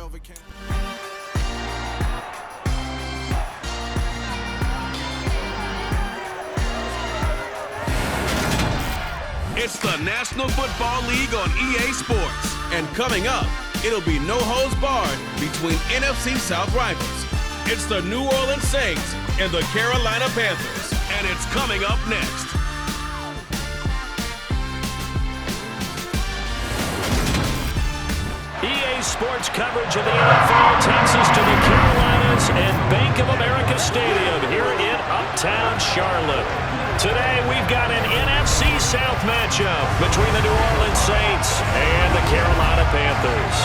overcame. It's the National Football League on EA Sports. And coming up, it'll be no holds barred between NFC South rivals. It's the New Orleans Saints and the Carolina Panthers. And it's coming up next. EA Sports coverage of the NFL takes us to the Carolinas and Bank of America Stadium here in Uptown Charlotte. Today we've got an NFC South matchup between the New Orleans Saints and the Carolina Panthers.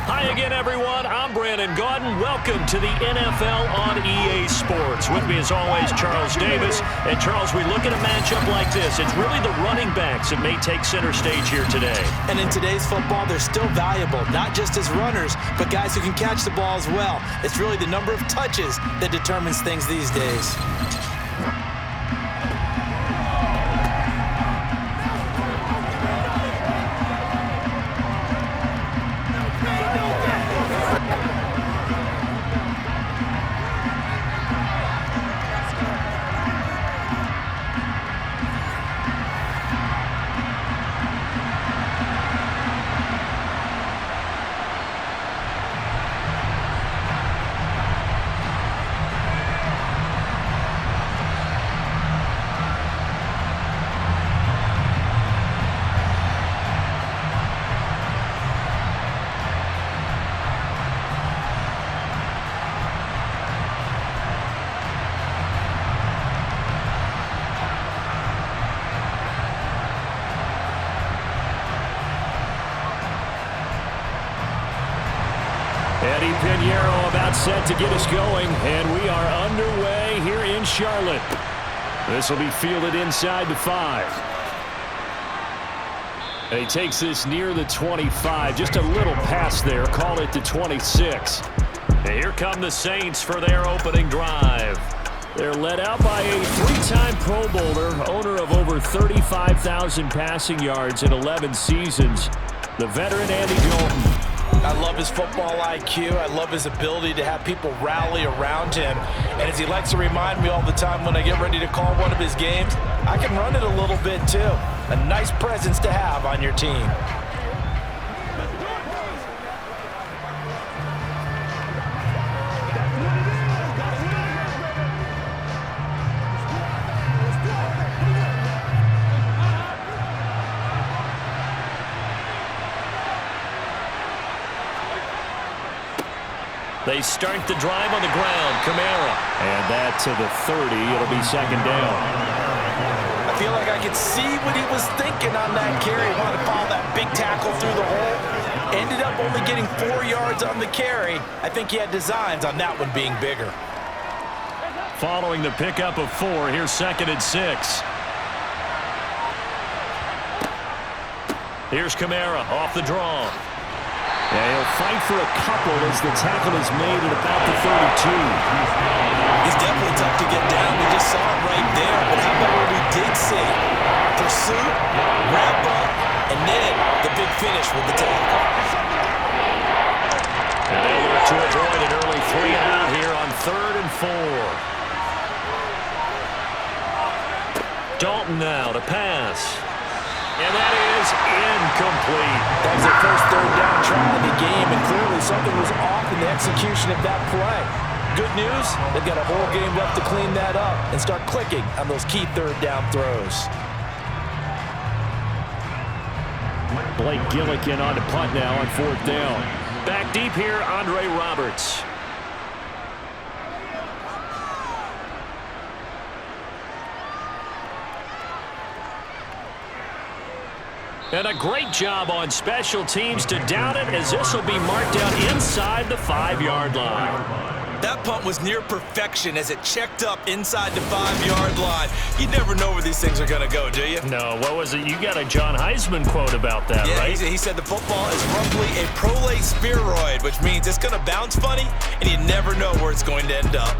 Hi again, everyone. I'm Brandon Gaudin. Welcome to the NFL on EA Sports. With me, as always, Charles Davis. And, Charles, we look at a matchup like this. It's really the running backs that may take center stage here today. And in today's football, they're still valuable, not just as runners, but guys who can catch the ball as well. It's really the number of touches that determines things these days. Eddie Pinheiro about set to get us going, and we are underway here in Charlotte. This will be fielded inside the 5. And he takes this near the 25, just a little pass there, call it the 26. And here come the Saints for their opening drive. They're led out by a 3-time Pro Bowler, owner of over 35,000 passing yards in 11 seasons, the veteran Andy Dalton. I love his football IQ. I love his ability to have people rally around him. And as he likes to remind me all the time when I get ready to call one of his games, I can run it a little bit too. A nice presence to have on your team. They start the drive on the ground. Kamara. And that to the 30. It'll be second down. I feel like I could see what he was thinking on that carry. He wanted to follow that big tackle through the hole. Ended up only getting 4 yards on the carry. I think he had designs on that one being bigger. Following the pickup of 4, here's second and 6. Here's Kamara off the draw. Yeah, he'll fight for a couple as the tackle is made at about the 32. He's definitely tough to get down. We just saw it right there. But how about what we did see? Pursuit, wrap up, and then the big finish with the tackle. And they look to avoid an early 3 and out here on 3rd and 4. Dalton now to pass. And that is incomplete. That was their first 3rd down try of the game, and clearly something was off in the execution of that play. Good news, they've got a whole game left to clean that up and start clicking on those key 3rd down throws. Blake Gillikin on to punt now on 4th down. Back deep here, Andre Roberts. And a great job on special teams to down it, as this will be marked down inside the 5-yard line. That punt was near perfection as it checked up inside the 5-yard line. You never know where these things are going to go, do you? No, what was it? You got a John Heisman quote about that, right? Yeah, he said the football is roughly a prolate spheroid, which means it's going to bounce funny, and you never know where it's going to end up.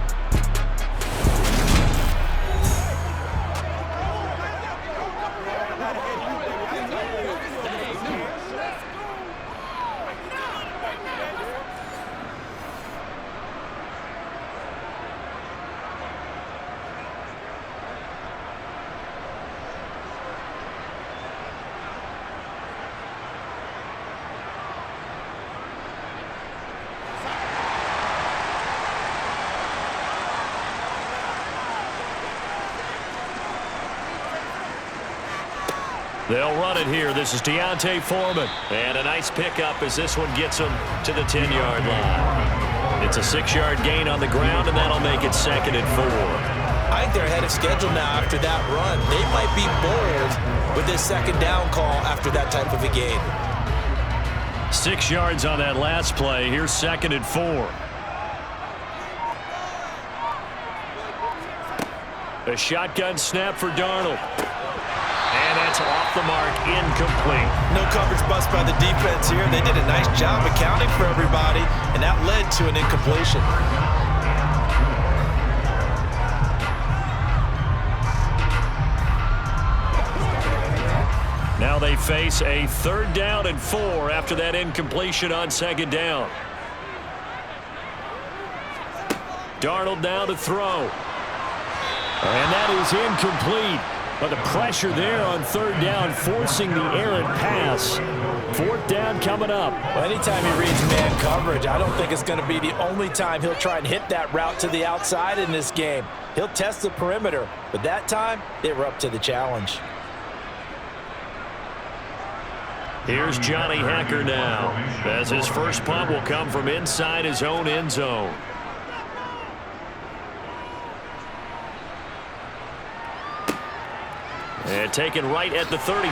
They'll run it here. This is Deontay Foreman. And a nice pickup as this one gets him to the 10-yard line. It's a 6-yard gain on the ground, and that'll make it 2nd and 4. I think they're ahead of schedule now after that run. They might be bold with this 2nd down call after that type of a gain. 6 yards on that last play. Here's 2nd and 4. A shotgun snap for Darnold. And that's off the mark, incomplete. No coverage bust by the defense here. They did a nice job accounting for everybody, and that led to an incompletion. Now they face a 3rd down and 4 after that incompletion on 2nd down. Darnold now to throw. And that is incomplete. But the pressure there on 3rd down, forcing the errant pass. 4th down coming up. Well, anytime he reads man coverage, I don't think it's going to be the only time he'll try and hit that route to the outside in this game. He'll test the perimeter, but that time, they were up to the challenge. Here's Johnny Hecker now, as his first punt will come from inside his own end zone. And taken right at the 35.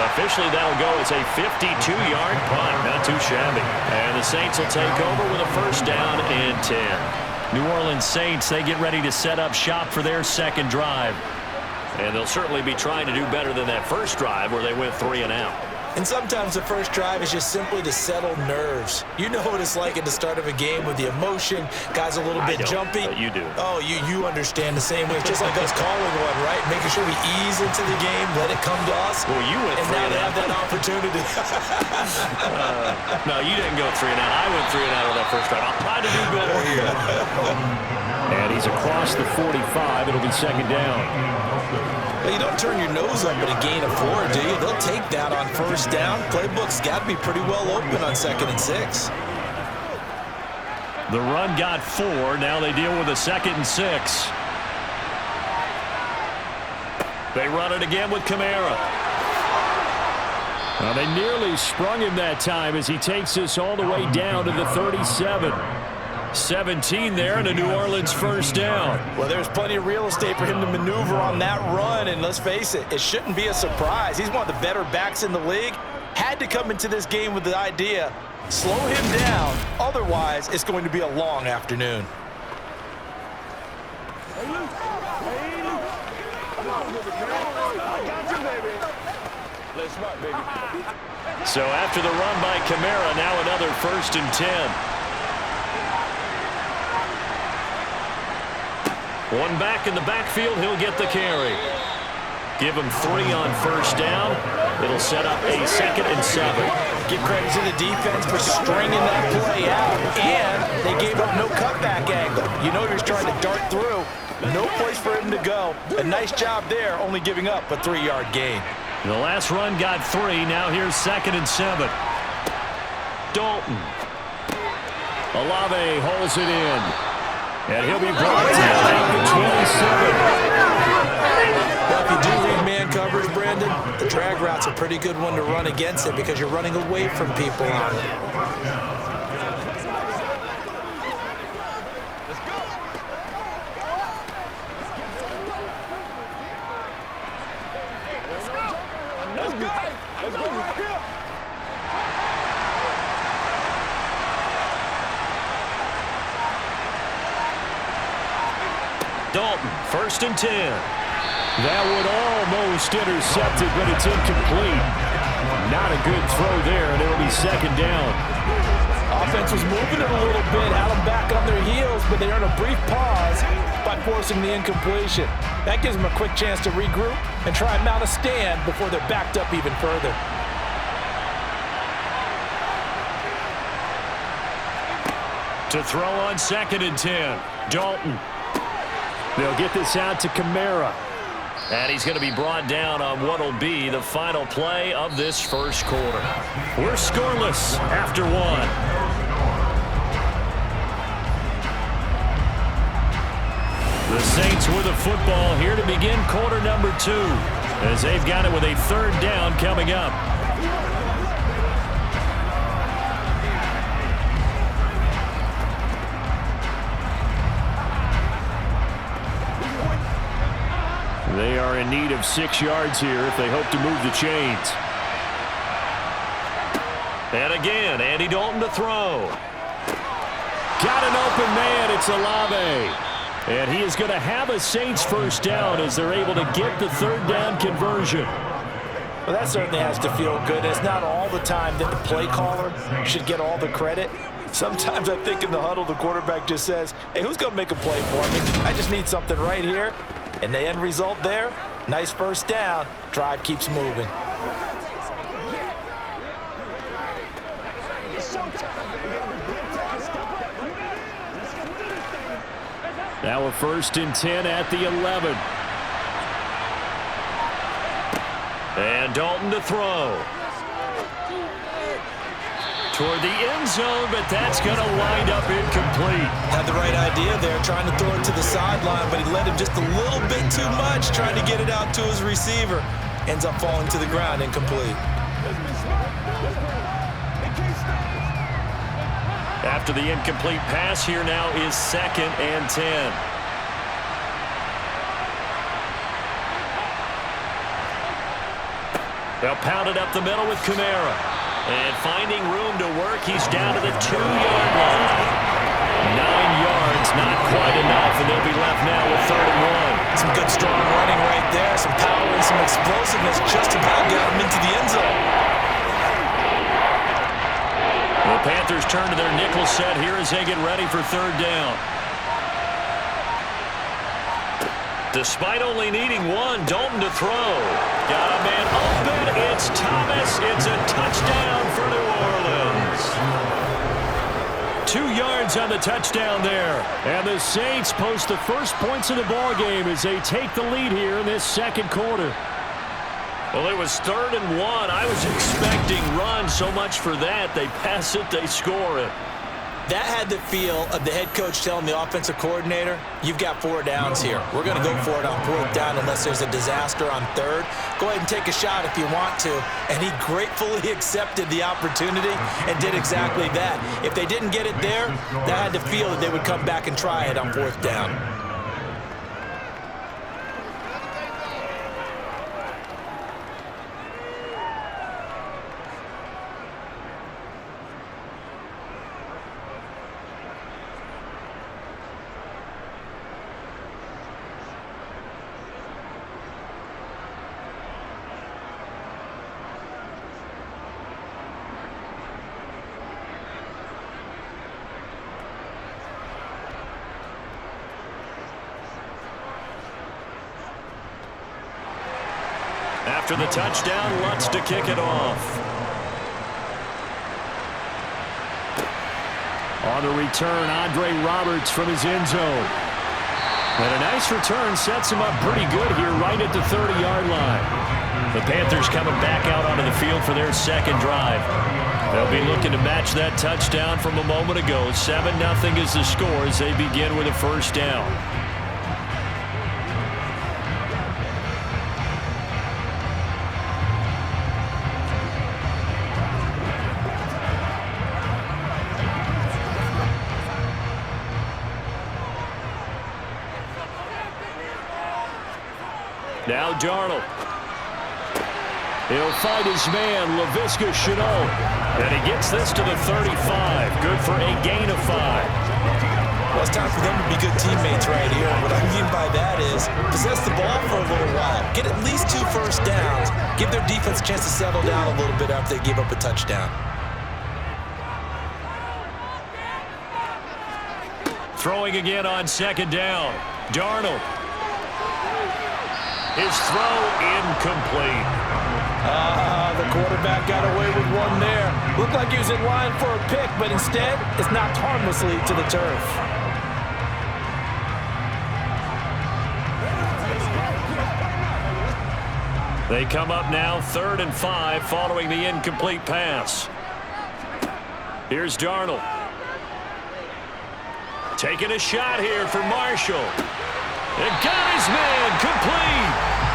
Officially, that'll go as a 52-yard punt. Not too shabby. And the Saints will take over with a 1st down and 10. New Orleans Saints, they get ready to set up shop for their 2nd drive. And they'll certainly be trying to do better than that first drive where they went 3 and out. And sometimes the first drive is just simply to settle nerves. You know what it's like at the start of a game with the emotion. Guys a little bit jumpy. But you do. Oh, you understand the same way. It's just like us calling one, right? Making sure we ease into the game, let it come to us. Well, you went 3 and out. And now they have that opportunity. No, you didn't go 3 and out. I went 3 and out on that first drive. I'll try to do better here. And he's across the 45. It'll be 2nd down. Well, you don't turn your nose up at a gain of 4, do you? They'll take that on 1st down. Playbook's got to be pretty well open on 2nd and 6. The run got 4. Now they deal with a 2nd and 6. They run it again with Kamara. Now they nearly sprung him that time as he takes this all the way down to the 37. 17 there and a New Orleans 1st down. Well, there's plenty of real estate for him to maneuver on that run, and let's face it, it shouldn't be a surprise. He's one of the better backs in the league. Had to come into this game with the idea, slow him down, otherwise it's going to be a long afternoon. So after the run by Kamara, now another 1st and 10. One back in the backfield, he'll get the carry. Give him 3 on 1st down. It'll set up a 2nd and 7. Give credit to the defense for stringing that play out, and they gave up no cutback angle. You know he was trying to dart through. No place for him to go. A nice job there, only giving up a 3-yard gain. The last run got 3. Now here's 2nd and 7. Dalton. Olave holds it in. And he'll be brought down at the 27. Well, if you do read man coverage, Brandon, the drag route's a pretty good one to run against it because you're running away from people on it. Dalton, 1st and 10. That would almost intercept it, but it's incomplete. Not a good throw there, and it'll be 2nd down. Offense was moving it a little bit, had them back on their heels, but they earned a brief pause by forcing the incompletion. That gives them a quick chance to regroup and try and mount a stand before they're backed up even further. To throw on 2nd and 10. Dalton. They'll get this out to Kamara. And he's going to be brought down on what will be the final play of this first quarter. We're scoreless after 1. The Saints with a football here to begin quarter number 2, as they've got it with a third down coming up. They are in need of 6 yards here if they hope to move the chains. And again, Andy Dalton to throw. Got an open man. It's Olave. And he is going to have a Saints first down as they're able to get the third down conversion. Well, that certainly has to feel good. It's not all the time that the play caller should get all the credit. Sometimes I think in the huddle, the quarterback just says, hey, who's going to make a play for me? I just need something right here. And the end result there, nice first down. Drive keeps moving. Now a 1st and 10 at the 11. And Dalton to throw. Toward the end zone, but that's going to wind up incomplete. Had the right idea there, trying to throw it to the sideline, but he let him just a little bit too much, trying to get it out to his receiver. Ends up falling to the ground, incomplete. After the incomplete pass, here now is 2nd and 10. They'll pound it up the middle with Kamara. And finding room to work, he's down to the 2-yard line. 9 yards, not quite enough, and they'll be left now with 3rd and 1. Some good, strong running right there. Some power and some explosiveness just about got him into the end zone. The Panthers turn to their nickel set here as they get ready for 3rd down. Despite only needing 1, Dalton to throw. Got a man open. It's Thomas. It's a touchdown for New Orleans. 2 yards on the touchdown there. And the Saints post the first points of the ballgame as they take the lead here in this 2nd quarter. Well, it was 3rd and 1. I was expecting run, so much for that. They pass it, they score it. That had the feel of the head coach telling the offensive coordinator, you've got 4 downs here. We're going to go for it on 4th down unless there's a disaster on 3rd. Go ahead and take a shot if you want to. And he gratefully accepted the opportunity and did exactly that. If they didn't get it there, that had the feel that they would come back and try it on 4th down. After the touchdown, Lutz to kick it off. On the return, Andre Roberts from his end zone. And a nice return sets him up pretty good here right at the 30-yard line. The Panthers coming back out onto the field for their 2nd drive. They'll be looking to match that touchdown from a moment ago. 7-0 is the score as they begin with a 1st down. Now Darnold. He'll fight his man, Laviska Shenault. And he gets this to the 35. Good for a gain of 5. Well, it's time for them to be good teammates right here. And what I mean by that is possess the ball for a little while. Get at least 2 first downs. Give their defense a chance to settle down a little bit after they give up a touchdown. Throwing again on 2nd down. Darnold. His throw incomplete. The quarterback got away with one there. Looked like he was in line for a pick, but instead, it's knocked harmlessly to the turf. They come up now 3rd and 5 following the incomplete pass. Here's Darnold. Taking a shot here for Marshall. And got his man complete.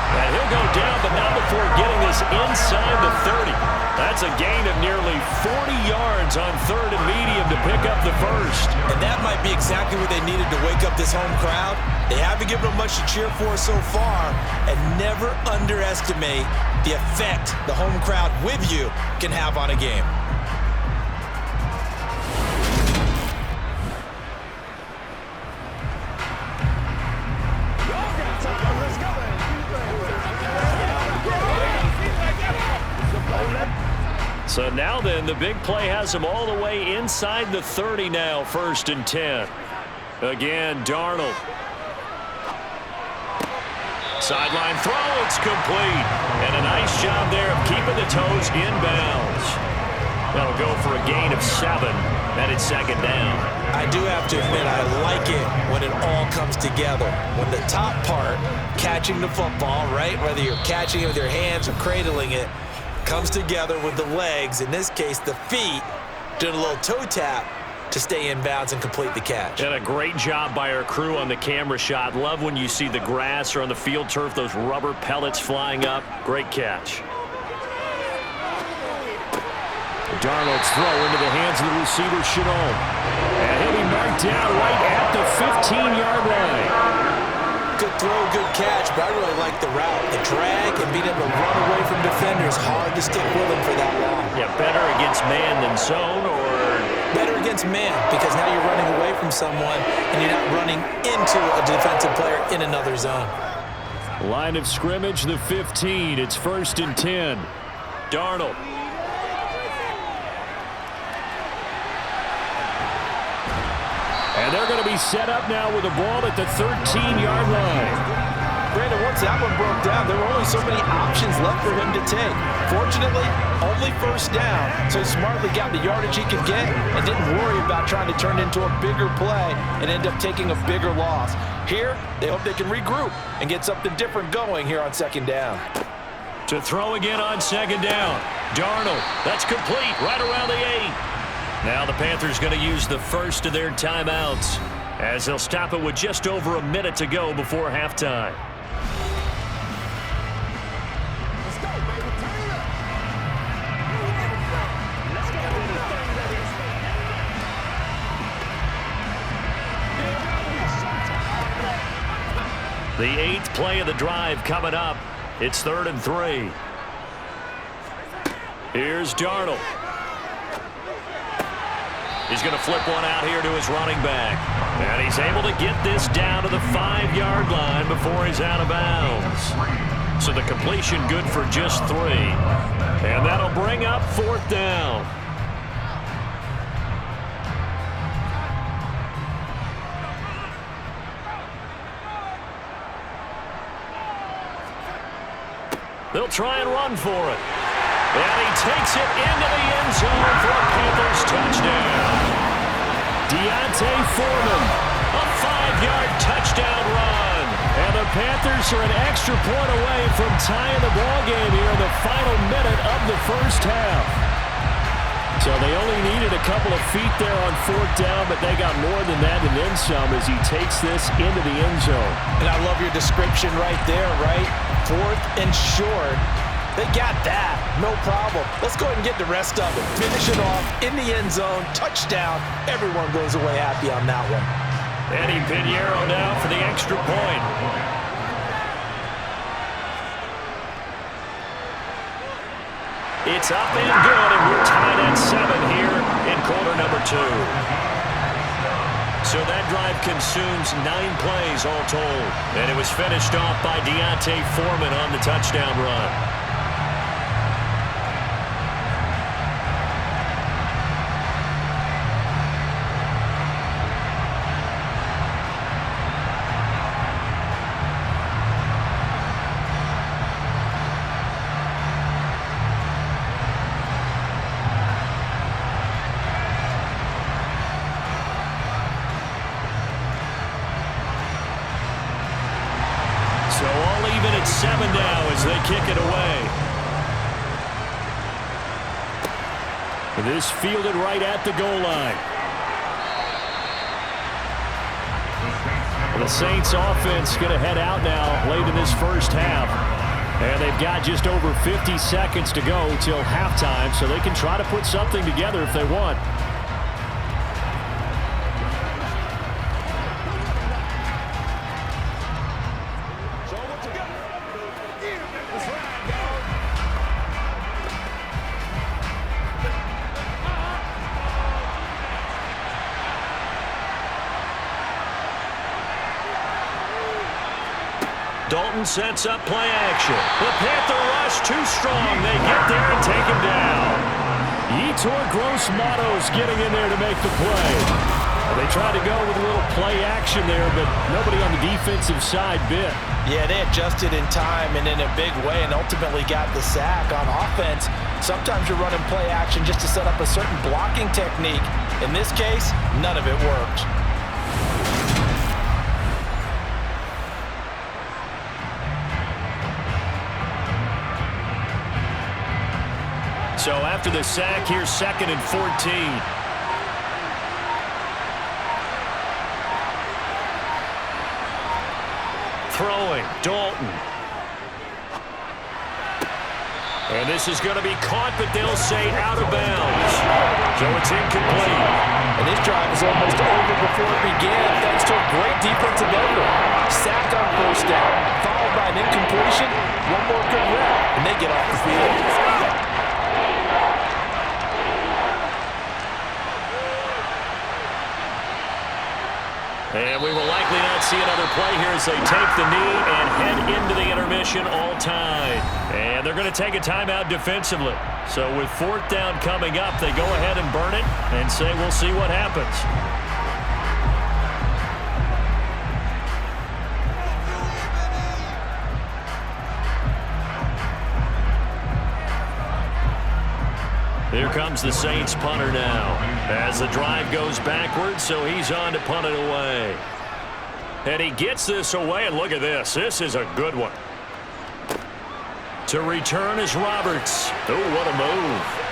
And he'll go down, but not before getting this inside the 30. That's a gain of nearly 40 yards on 3rd and medium to pick up the first. And that might be exactly what they needed to wake up this home crowd. They haven't given them much to cheer for so far, and never underestimate the effect the home crowd with you can have on a game. So now then, the big play has him all the way inside the 30 now, 1st and 10. Again, Darnold. Sideline throw, it's complete. And a nice job there of keeping the toes inbounds. That'll go for a gain of 7, and it's 2nd down. I do have to admit, I like it when it all comes together. When the top part, catching the football, right, whether you're catching it with your hands or cradling it, comes together with the legs, in this case the feet, doing a little toe tap to stay in bounds and complete the catch. And a great job by our crew on the camera shot. Love when you see the grass or on the field turf, those rubber pellets flying up. Great catch. Darnold's throw into the hands of the receiver, Chenot. And he'll be marked down right at the 15-yard line. Good throw, good catch, but I really like the route. The drag and being able to run away from defenders, hard to stick with him for that long. Yeah, better against man than zone, or? Better against man, because now you're running away from someone and you're not running into a defensive player in another zone. Line of scrimmage, the 15. It's 1st and 10. Darnold. And they're going to be set up now with the ball at the 13-yard line. Brandon, once that one broke down, there were only so many options left for him to take. Fortunately, only 1st down, so he smartly got the yardage he could get and didn't worry about trying to turn it into a bigger play and end up taking a bigger loss. Here, they hope they can regroup and get something different going here on 2nd down. To throw again on 2nd down. Darnold, that's complete, right around the 8. Now the Panthers going to use the first of their timeouts as they'll stop it with just over a minute to go before halftime. Let's go, baby. Turn it up. Let's go. The 8th play of the drive coming up. It's 3rd and 3. Here's Darnold. He's going to flip one out here to his running back. And he's able to get this down to the 5-yard line before he's out of bounds. So the completion good for just 3. And that'll bring up 4th down. They'll try and run for it. And he takes it into the end zone for a Panthers touchdown. Deontay Foreman, a 5-yard touchdown run. And the Panthers are an extra point away from tying the ball game here in the final minute of the 1st half. So they only needed a couple of feet there on 4th down, but they got more than that and then some as he takes this into the end zone. And I love your description right there, right? 4th and short. They got that. No problem. Let's go ahead and get the rest of it. Finish it off in the end zone. Touchdown. Everyone goes away happy on that one. Eddie Pinheiro now for the extra point. It's up and good, and we're tied at 7 here in quarter number 2. So that drive consumes 9 plays all told. And it was finished off by Deontay Foreman on the touchdown run. So all even at 7 now as they kick it away. This fielded right at the goal line. The Saints offense going to head out now late in this first half. And they've got just over 50 seconds to go till halftime, so they can try to put something together if they want. Dalton sets up play action. The Panther rush too strong. They get there and take him down. Yetur Gross-Matos getting in there to make the play. They tried to go with a little play action there, but nobody on the defensive side bit. Yeah, they adjusted in time and in a big way and ultimately got the sack. On offense, sometimes you're running play action just to set up a certain blocking technique. In this case, none of it worked. So after the sack, here's 2nd and 14. Throwing, Dalton. And this is going to be caught, but they'll say out of bounds. So it's incomplete. And this drive is almost over before it began, thanks to a great defensive effort. Sack on first down, followed by an incompletion. One more good rep, and they get off the field. And we will likely not see another play here as they take the knee and head into the intermission all tied. And they're going to take a timeout defensively. So with 4th down coming up, they go ahead and burn it and say we'll see what happens. Here comes the Saints punter now as the drive goes backwards, so he's on to punt it away. And he gets this away, and look at this. This is a good one. To return is Roberts. Oh, what a move.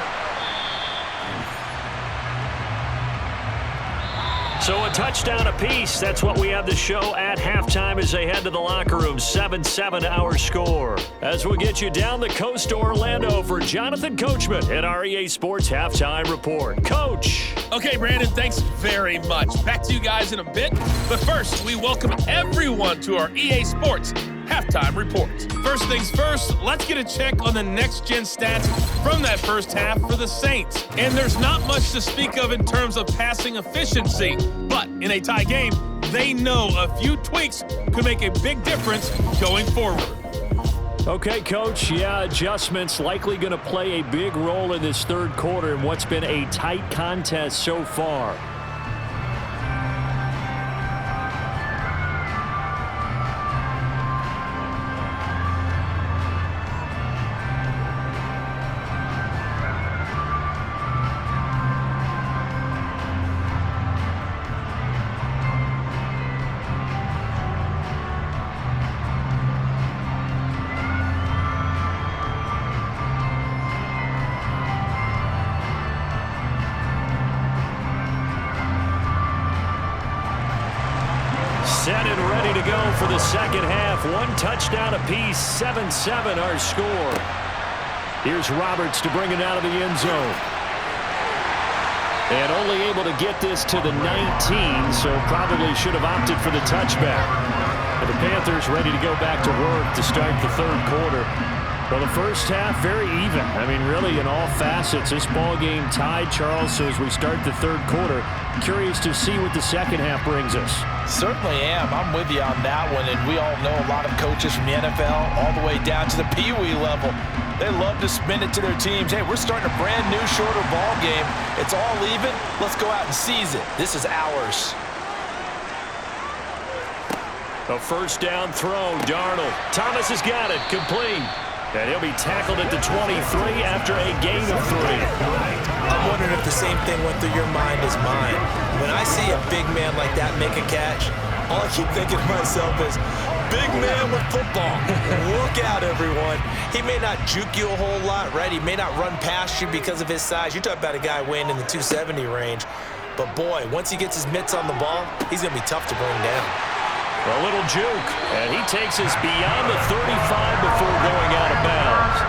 So a touchdown apiece. That's what we have to show at halftime as they head to the locker room. 7-7 our score. As we'll get you down the coast to Orlando for Jonathan Coachman at our EA Sports Halftime Report. Coach. Okay, Brandon, thanks very much. Back to you guys in a bit. But first, we welcome everyone to our EA Sports Halftime Report. First things first, let's get a check on the next-gen stats from that first half for the Saints. And there's not much to speak of in terms of passing efficiency. But in a tie game, they know a few tweaks could make a big difference going forward. Okay, Coach. Yeah, adjustments likely going to play a big role in this third quarter in what's been a tight contest so far. Set and ready to go for the second half. One touchdown apiece, 7-7 our score. Here's Roberts to bring it out of the end zone. And only able to get this to the 19, so probably should have opted for the touchback. And the Panthers ready to go back to work to start the third quarter. Well, the first half, very even. I mean, really, in all facets, this ball game tied, Charles. So as we start the third quarter, curious to see what the second half brings us. Certainly am. I'm with you on that one. And we all know a lot of coaches from the NFL all the way down to the Pee-wee level. They love to spin it to their teams. Hey, we're starting a brand new, shorter ball game. It's all even. Let's go out and seize it. This is ours. A first down throw, Darnold. Thomas has got it, complete. And he'll be tackled at the 23 after a gain of 3. I'm wondering if the same thing went through your mind as mine. When I see a big man like that make a catch, all I keep thinking to myself is, big man with football. Look out, everyone. He may not juke you a whole lot, right? He may not run past you because of his size. You're talking about a guy weighing in the 270 range. But boy, once he gets his mitts on the ball, he's going to be tough to bring down. A little juke, and he takes us beyond the 35 before going out of bounds.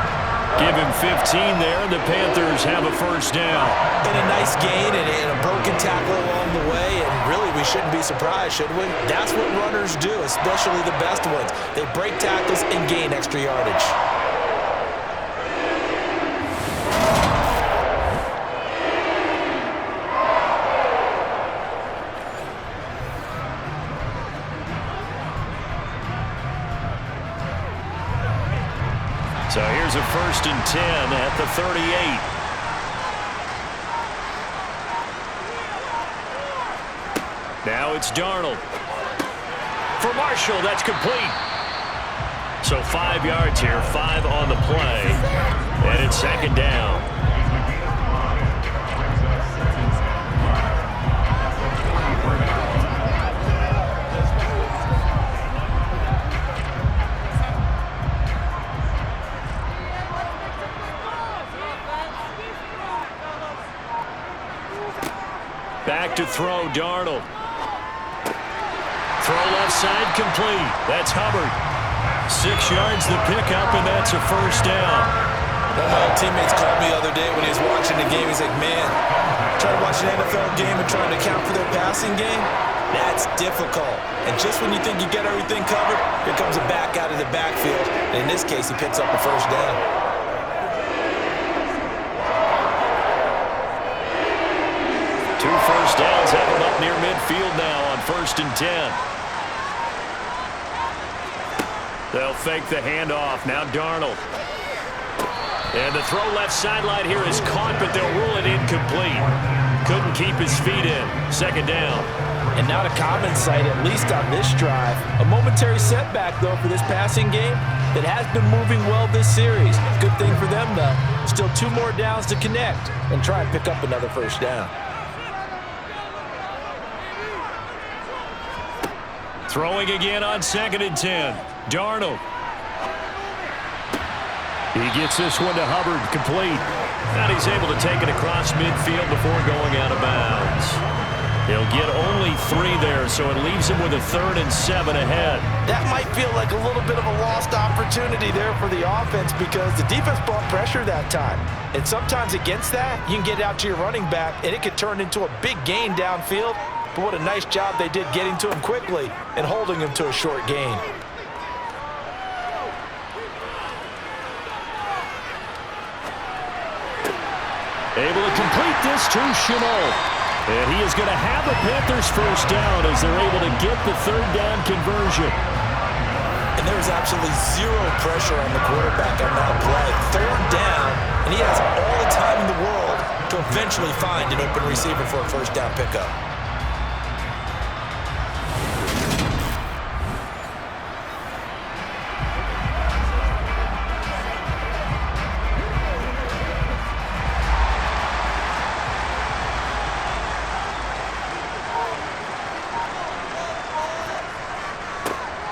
Give him 15 there, and the Panthers have a first down. And a nice gain and a broken tackle along the way, and really we shouldn't be surprised, should we? That's what runners do, especially the best ones. They break tackles and gain extra yardage. So here's a 1st and 10 at the 38. Now it's Darnold. For Marshall, that's complete. So 5 yards here, 5 on the play. And it's 2nd down. Back to throw, Darnold. Throw left side, complete. That's Hubbard. 6 yards the pickup, and that's a first down. One of my old teammates called me the other day when he was watching the game. He's like, man, trying to watch an NFL game and trying to account for their passing game, that's difficult. And just when you think you get everything covered, here comes a back out of the backfield. And in this case, he picks up a first down. 2 first downs have him up near midfield now on 1st and 10. They'll fake the handoff. Now Darnold. And the throw left sideline here is caught, but they'll rule it incomplete. Couldn't keep his feet in. 2nd down. And not a common sight, at least on this drive. A momentary setback, though, for this passing game that has been moving well this series. Good thing for them, though. Still 2 more downs to connect and try and pick up another first down. Throwing again on 2nd and 10. Darnold. He gets this one to Hubbard, complete. And he's able to take it across midfield before going out of bounds. He'll get only 3 there, so it leaves him with a 3rd and 7 ahead. That might feel like a little bit of a lost opportunity there for the offense because the defense brought pressure that time. And sometimes against that, you can get out to your running back, and it could turn into a big gain downfield. But what a nice job they did getting to him quickly and holding him to a short gain. Able to complete this to Chenault. And he is going to have the Panthers first down as they're able to get the 3rd down conversion. And there's absolutely 0 pressure on the quarterback on that play. 3rd down, and he has all the time in the world to eventually find an open receiver for a first down pickup.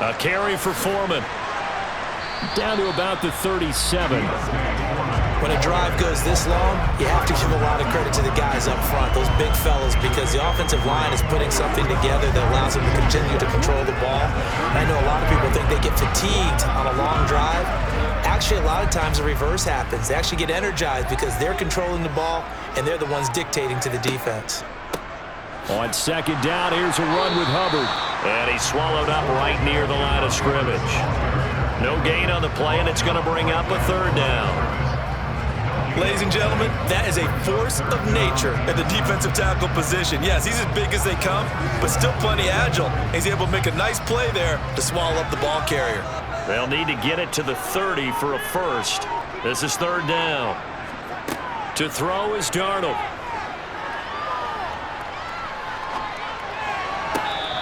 A carry for Foreman. Down to about the 37. When a drive goes this long, you have to give a lot of credit to the guys up front, those big fellas, because the offensive line is putting something together that allows them to continue to control the ball. I know a lot of people think they get fatigued on a long drive. Actually, a lot of times the reverse happens. They actually get energized because they're controlling the ball, and they're the ones dictating to the defense. On 2nd down, here's a run with Hubbard. And he's swallowed up right near the line of scrimmage. No gain on the play, and it's going to bring up a 3rd down. Ladies and gentlemen, that is a force of nature at the defensive tackle position. Yes, he's as big as they come, but still plenty agile. He's able to make a nice play there to swallow up the ball carrier. They'll need to get it to the 30 for a first. This is 3rd down. To throw is Darnold.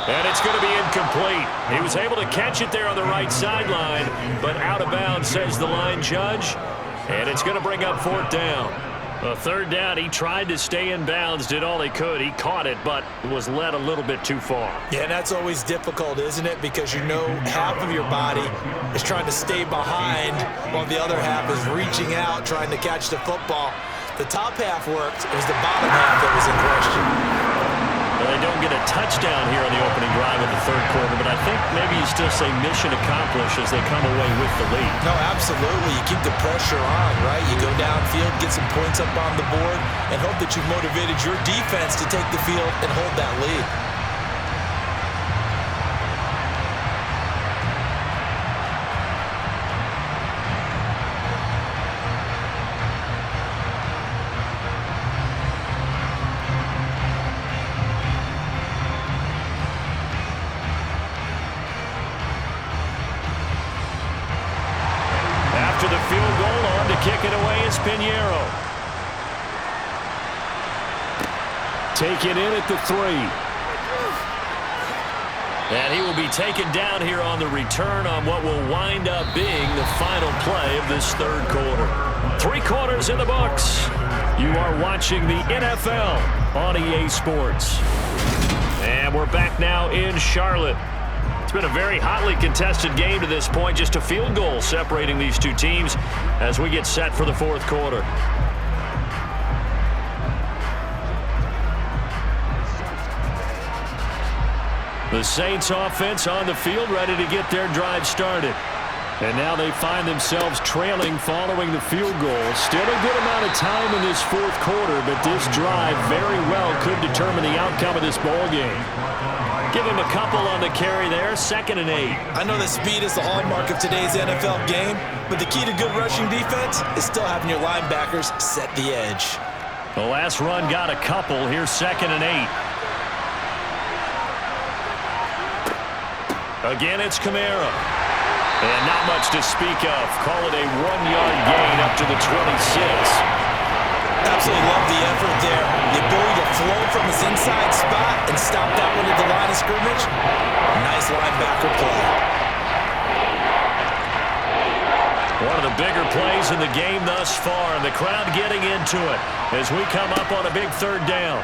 And it's going to be incomplete. He was able to catch it there on the right sideline, but out of bounds, says the line judge. And it's going to bring up 4th down. A 3rd down, he tried to stay in bounds, did all he could. He caught it, but was led a little bit too far. Yeah, and that's always difficult, isn't it? Because you know half of your body is trying to stay behind while the other half is reaching out, trying to catch the football. The top half worked. It was the bottom half that was in question. Well, they don't get a touchdown here on the opening drive of the third quarter, but I think maybe you still say mission accomplished as they come away with the lead. No, absolutely. You keep the pressure on, right? You go downfield, get some points up on the board, and hope that you've motivated your defense to take the field and hold that lead. After the field goal, on to kick it away is Pinheiro. Taken in at the 3. And he will be taken down here on the return on what will wind up being the final play of this third quarter. 3 quarters in the books. You are watching the NFL on EA Sports. And we're back now in Charlotte. It's been a very hotly contested game to this point. Just a field goal separating these two teams as we get set for the fourth quarter. The Saints offense on the field, ready to get their drive started. And now they find themselves trailing following the field goal. Still a good amount of time in this fourth quarter, but this drive very well could determine the outcome of this ball game. Give him a couple on the carry there, 2nd and 8. I know that speed is the hallmark of today's NFL game, but the key to good rushing defense is still having your linebackers set the edge. The last run got a couple. Here's 2nd and 8. Again, it's Kamara. And not much to speak of. Call it a 1-yard gain up to the 26. Absolutely love the effort there. The ability to flow from his inside spot and stop that one at the line of scrimmage. Nice linebacker play. One of the bigger plays in the game thus far, and the crowd getting into it as we come up on a big third down.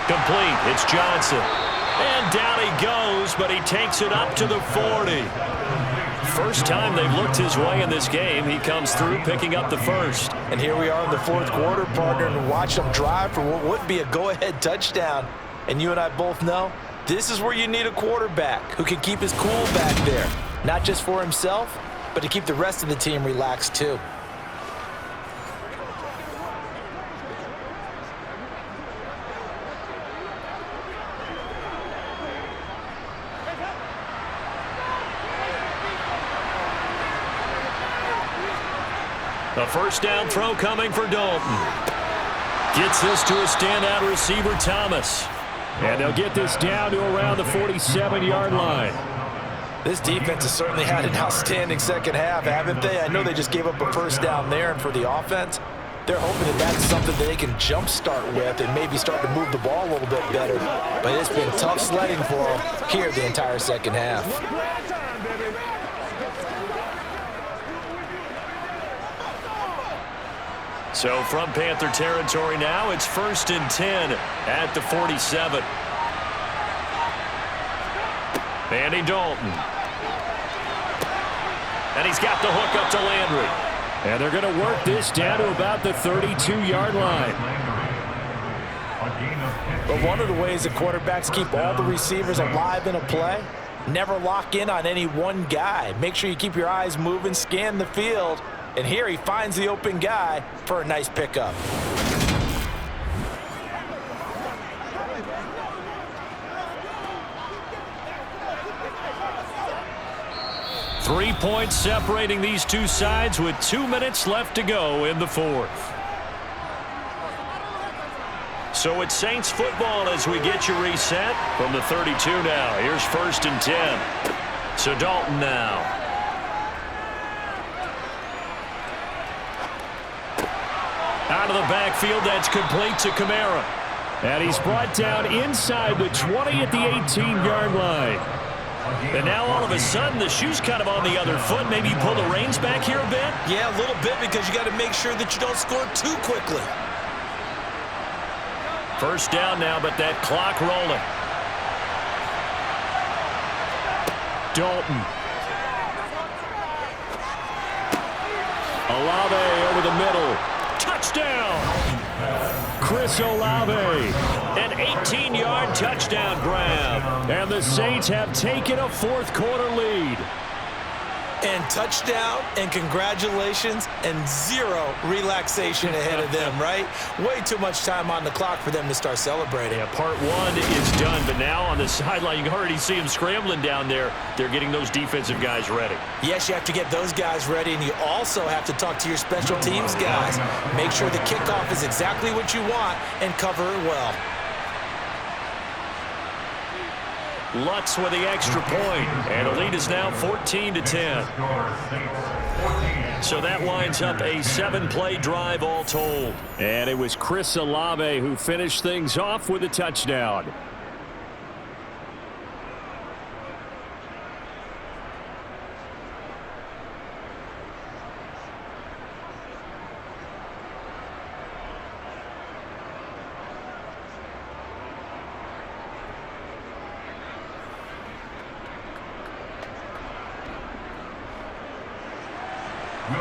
Complete. It's Johnson. And down he goes, but he takes it up to the 40. First time they've looked his way in this game. He comes through picking up the first. And here we are in the fourth quarter, partner, and watch them drive for what would be a go-ahead touchdown. And you and I both know this is where you need a quarterback who can keep his cool back there. Not just for himself, but to keep the rest of the team relaxed too. A first down throw coming for Dalton. Gets this to a standout receiver, Thomas. And they'll get this down to around the 47-yard line. This defense has certainly had an outstanding second half, haven't they? I know they just gave up a first down there, and for the offense, they're hoping that that's something that they can jumpstart with and maybe start to move the ball a little bit better. But it's been tough sledding for them here the entire second half. So from Panther territory now, it's 1st and 10 at the 47. Andy Dalton. And he's got the hook up to Landry. And they're going to work this down to about the 32-yard line. But one of the ways that quarterbacks keep all the receivers alive in a play, never lock in on any one guy. Make sure you keep your eyes moving, scan the field. And here he finds the open guy for a nice pickup. Three points separating these two sides with 2 minutes left to go in the fourth. So it's Saints football as we get you reset from the 32 now. Here's 1st and 10. So Dalton now. Out of the backfield, that's complete to Kamara. And he's brought down inside the 20 at the 18-yard line. And now all of a sudden the shoe's kind of on the other foot. Maybe pull the reins back here a bit? Yeah, a little bit, because you got to make sure that you don't score too quickly. First down now, but that clock rolling. Dalton. Olave over the middle. Touchdown! Chris Olave. An 18-yard touchdown grab. And the Saints have taken a fourth-quarter lead. And touchdown, and congratulations, and zero relaxation ahead of them, right? Way too much time on the clock for them to start celebrating. Yeah, part one is done, but now on the sideline, you can already see them scrambling down there. They're getting those defensive guys ready. Yes, you have to get those guys ready, and you also have to talk to your special teams guys. Make sure the kickoff is exactly what you want and cover it well. Lutz with the extra point, and the lead is now 14-10. So that winds up a 7-play drive all told. And it was Chris Olave who finished things off with a touchdown.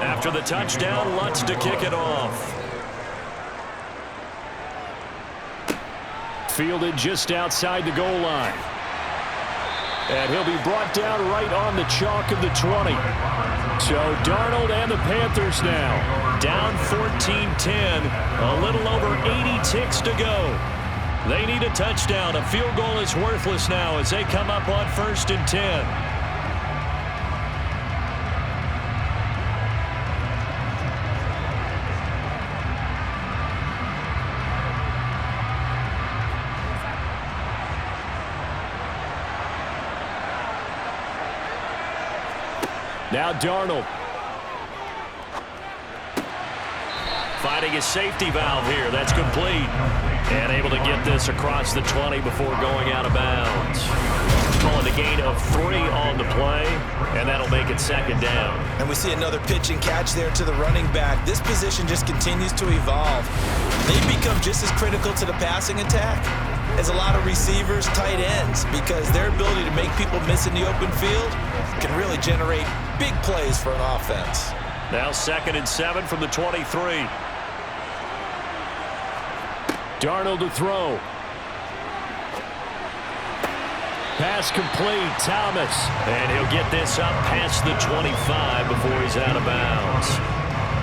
After the touchdown, Lutz to kick it off. Fielded just outside the goal line. And he'll be brought down right on the chalk of the 20. So Darnold and the Panthers now down 14-10. A little over 80 ticks to go. They need a touchdown. A field goal is worthless now as they come up on 1st and 10. Now Darnold. Finding his safety valve here. That's complete. And able to get this across the 20 before going out of bounds. Calling a gain of 3 on the play, and that'll make it 2nd down. And we see another pitch and catch there to the running back. This position just continues to evolve. They've become just as critical to the passing attack as a lot of receivers, tight ends, because their ability to make people miss in the open field can really generate big plays for an offense. Now 2nd and 7 from the 23. Darnold to throw. Pass complete, Thomas. And he'll get this up past the 25 before he's out of bounds.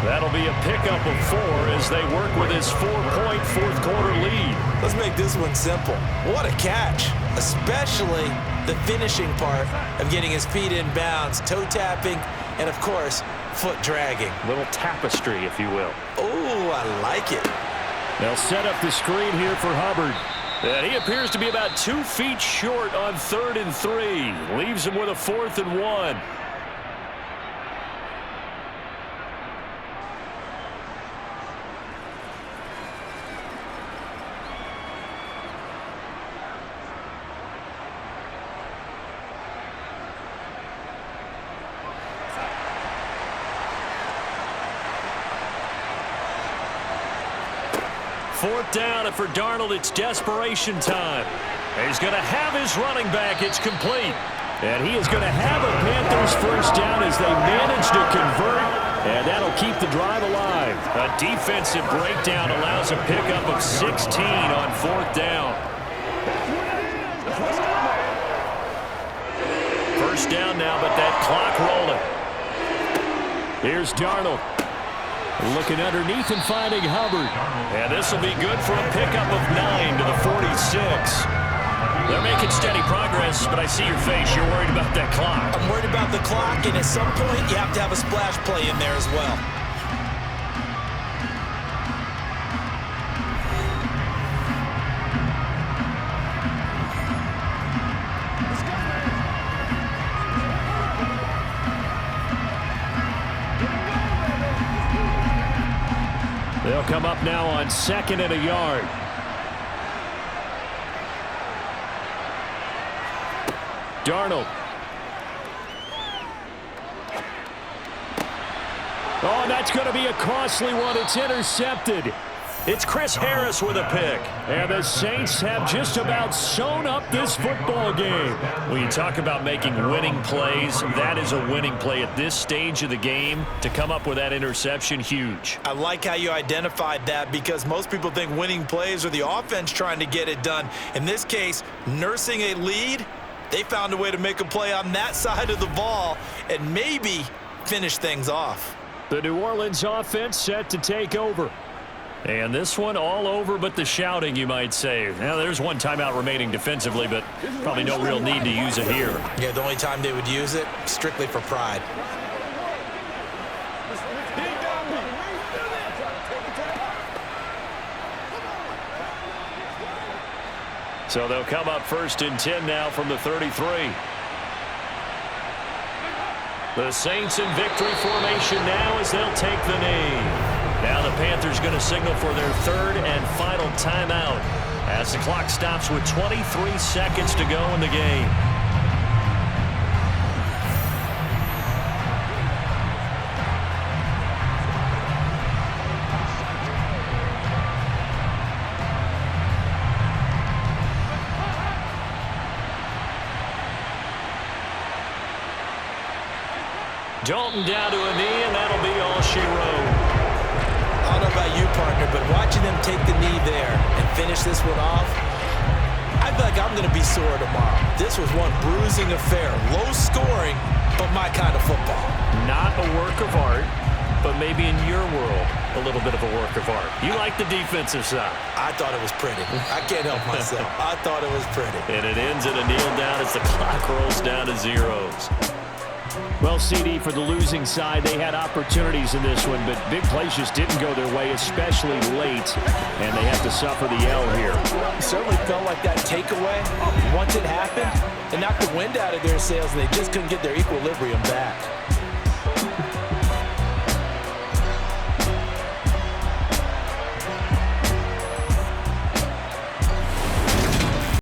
That'll be a pickup of 4 as they work with his 4-point fourth-quarter lead. Let's make this one simple. What a catch, especially the finishing part of getting his feet in bounds, toe tapping, and, of course, foot dragging. Little tapestry, if you will. Oh, I like it. They'll set up the screen here for Hubbard. And he appears to be about 2 feet short on 3rd and 3. Leaves him with a 4th and 1. Fourth down, and for Darnold, it's desperation time. He's going to have his running back. It's complete. And he is going to have a Panthers first down as they manage to convert, and that'll keep the drive alive. A defensive breakdown allows a pickup of 16 on 4th down. First down now, but that clock rolling. Here's Darnold. Looking underneath and finding Hubbard. And this will be good for a pickup of 9 to the 46. They're making steady progress, but I see your face. You're worried about that clock. I'm worried about the clock, and at some point, you have to have a splash play in there as well. They'll come up now on 2nd and a yard. Darnold. Oh, that's going to be a costly one. It's intercepted. It's Chris Harris with a pick. And the Saints have just about sewn up this football game. When you talk about making winning plays, that is a winning play at this stage of the game. To come up with that interception, huge. I like how you identified that because most people think winning plays are the offense trying to get it done. In this case, nursing a lead, they found a way to make a play on that side of the ball and maybe finish things off. The New Orleans offense set to take over. And this one all over but the shouting, you might say. Now, there's one timeout remaining defensively, but probably no real need to use it here. Yeah, the only time they would use it, strictly for pride. So they'll come up 1st and 10 now from the 33. The Saints in victory formation now as they'll take the knee. Now the Panthers going to signal for their 3rd and final timeout as the clock stops with 23 seconds to go in the game. Dalton down to a knee, and that'll be all she wrote. I don't know about you, partner, but watching them take the knee there and finish this one off, I feel like I'm going to be sore tomorrow. This was one bruising affair. Low scoring, but my kind of football. Not a work of art, but maybe in your world, a little bit of a work of art. You like the defensive side. I thought it was pretty. I can't help myself. I thought it was pretty. And it ends in a kneel down as the clock rolls down to zeros. Well, CD, for the losing side, they had opportunities in this one, but big plays just didn't go their way, especially late, and they have to suffer the L here. It certainly felt like that takeaway, once it happened, it knocked the wind out of their sails, and they just couldn't get their equilibrium back.